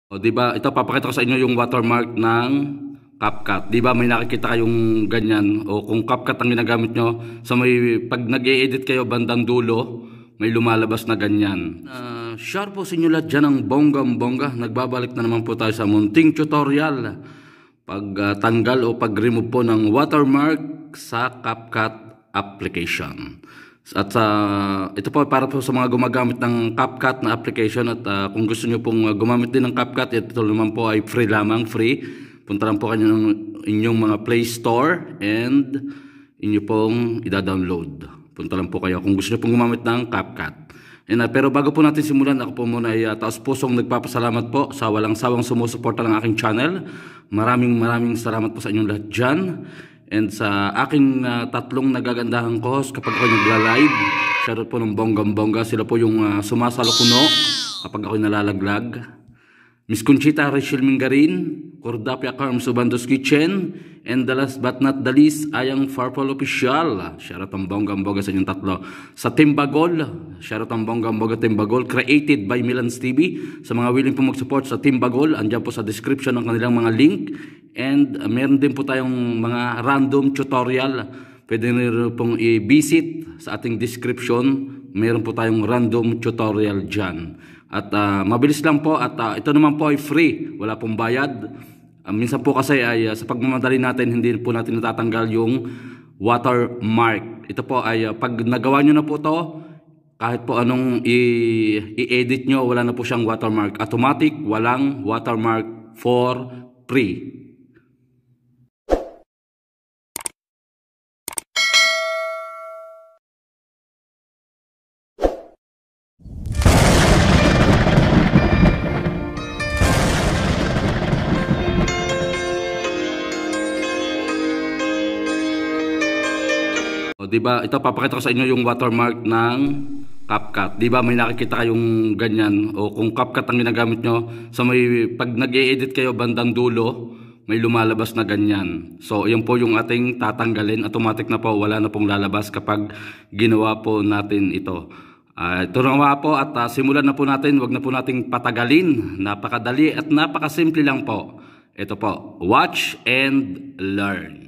O, di ba? Ito, papakita ko sa inyo yung watermark ng CapCut. Di ba may nakikita kayong ganyan? O kung CapCut ang ginagamit nyo, sa may, pag nag-e-edit kayo bandang dulo, may lumalabas na ganyan. Share po sa inyo lahat dyan ng bonggang-bongga. Nagbabalik na naman po tayo sa munting tutorial. Pagtanggal o pag-remove po ng watermark sa CapCut application. At ito po para po sa mga gumagamit ng CapCut na application at kung gusto nyo pong gumamit din ng CapCut, ito naman po ay free lamang, free. Punta lang po kayo ng inyong mga Play Store and inyo pong ida-download. Punta lang po kayo kung gusto nyo pong gumamit ng CapCut. Pero bago po natin simulan, ako po muna ay taos pusong nagpapasalamat po sa walang sawang sumusuporta ng aking channel. Maraming salamat po sa inyong lahat dyan. And sa aking tatlong nagagandahang co-host kapag ako nagla-live, shoutout po ng bonggang-bongga. Sila po yung sumasalo-kuno kapag ako'y nalalaglag. Miss Conchita Rachel Mingarin, Cordapia Carms Ubandos Kitchen, and the last but not the least, Ayang Farpol Official. Shoutout ang bonggang-bongga sa inyong tatlo. Sa Timbagol, shoutout ang bonggang-bongga Timbagol, created by Milans TV. Sa mga willing po mag-support sa Timbagol, andyan po sa description ng kanilang mga link. And meron din po tayong mga random tutorial. Pwede nyo pong i-visit sa ating description. Meron po tayong random tutorial dyan. At mabilis lang po at ito naman po ay free. Wala pong bayad. Minsan po kasi ay sa pagmamadali natin, hindi po natin natatanggal yung watermark. Ito po ay pag nagawa nyo na po to, kahit po anong i-edit nyo, wala na po siyang watermark. Automatic, walang watermark for free. O, diba, ito papakita ko sa inyo yung watermark ng CapCut. Diba may nakikita kayong ganyan? O kung CapCut ang ginagamit nyo, sa may, pag nag-e-edit kayo bandang dulo, may lumalabas na ganyan. So, yun po yung ating tatanggalin. Automatic na po, wala na pong lalabas kapag ginawa po natin ito. Ito na nga po at simulan na po natin. Huwag na po nating patagalin. Napakadali at napakasimple lang po. Ito po, watch and learn.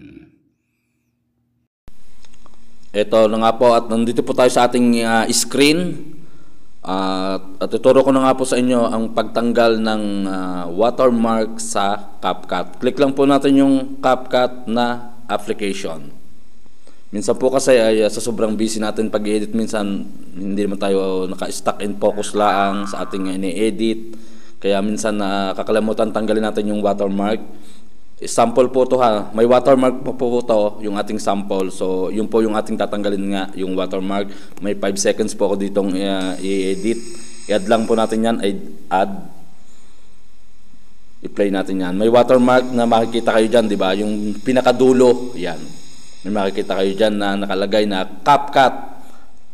Ito na nga po at nandito po tayo sa ating screen at ituro ko na nga po sa inyo ang pagtanggal ng watermark sa CapCut. Click lang po natin yung CapCut na application. Minsan po kasi ay sa sobrang busy natin pag-edit, minsan hindi naman tayo naka-stuck in focus lang sa ating ini-edit. Kaya minsan nakakalimutan tanggalin natin yung watermark. Sample po to ha. May watermark po to yung ating sample. So, yun po yung ating tatanggalin nga, yung watermark. May 5 seconds po ako ditong i-edit. I-add lang po natin yan. Add. I-play natin yan. May watermark na makikita kayo dyan, di ba? Yung pinakadulo, yan. May makikita kayo dyan na nakalagay na CapCut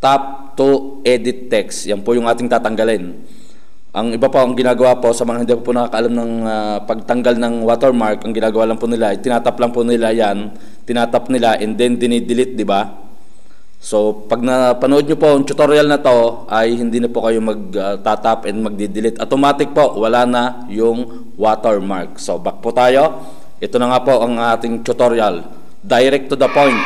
Tap to Edit Text. Yan po yung ating tatanggalin. Ang iba po ang ginagawa po sa mga hindi po nakakaalam ng pagtanggal ng watermark, ang ginagawa lang po nila, tinatap lang po nila yan, tinatap nila and then dinidelete, di ba? So, pag napanood nyo po ang tutorial na to, ay hindi na po kayo mag-tatap and magdi-delete. Automatic po, wala na yung watermark. So, back po tayo. Ito na nga po ang ating tutorial. Direct to the point.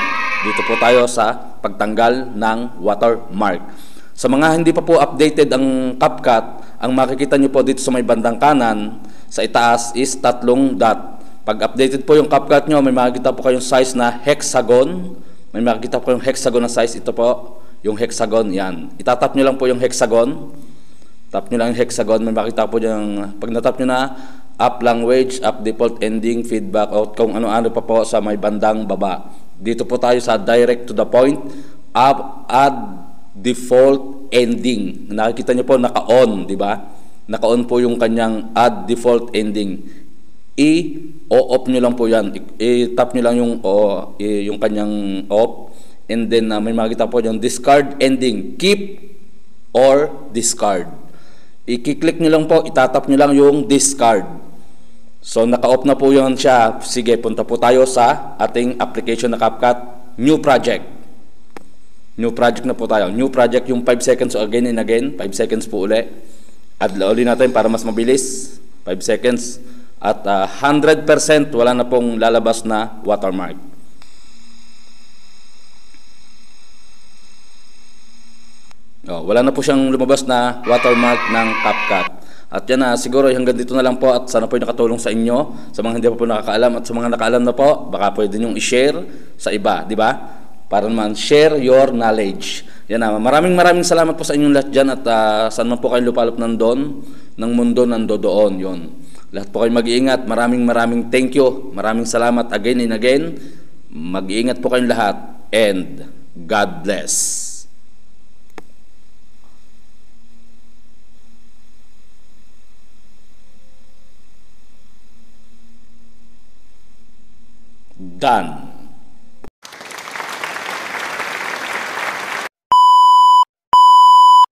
Dito po tayo sa pagtanggal ng watermark. Sa mga hindi pa po updated ang CapCut, ang makikita nyo po dito sa may bandang kanan, sa itaas is 3 dot. Pag updated po yung CapCut nyo, may makikita po kayong size na hexagon. May makikita po yung hexagon na size. Ito po, yung hexagon, yan. Itatap nyo lang po yung hexagon. Tap nyo lang yung hexagon. May makikita po yung, pag natap nyo na, up language, up default ending, feedback, out, kung ano-ano pa po sa may bandang baba. Dito po tayo sa direct to the point, add default ending. Nakikita niyo po naka-on, di ba? Naka-on po yung kanyang add default ending. I-off niyo lang po 'yan. I-tap niyo lang yung yung kanyang off and then may makita po yung discard ending, keep or discard. I-click niyo lang po, itatap niyo lang yung discard. So naka-off na po 'yan siya. Sige, punta po tayo sa ating application na CapCut, new project. New project na po tayo. New project yung 5 seconds. So again and again, 5 seconds po uli. Add uli natin para mas mabilis. 5 seconds. At 100% wala na pong lalabas na watermark. Wala na po siyang lumabas na watermark ng CapCut. At yan na, siguro hanggang dito na lang po at sana po ay nakatulong sa inyo. Sa mga hindi pa po nakakaalam at sa mga nakaalam na po, baka pwede nyo i-share sa iba, di ba? Para naman share your knowledge. Yan na, maraming salamat po sa inyong lahat dyan at saan man po kayo lupalop nandun, ng mundo nandoon. Yun. Lahat po kayo mag-iingat. Maraming thank you. Maraming salamat again and again. Mag-iingat po kayong lahat and God bless. Done.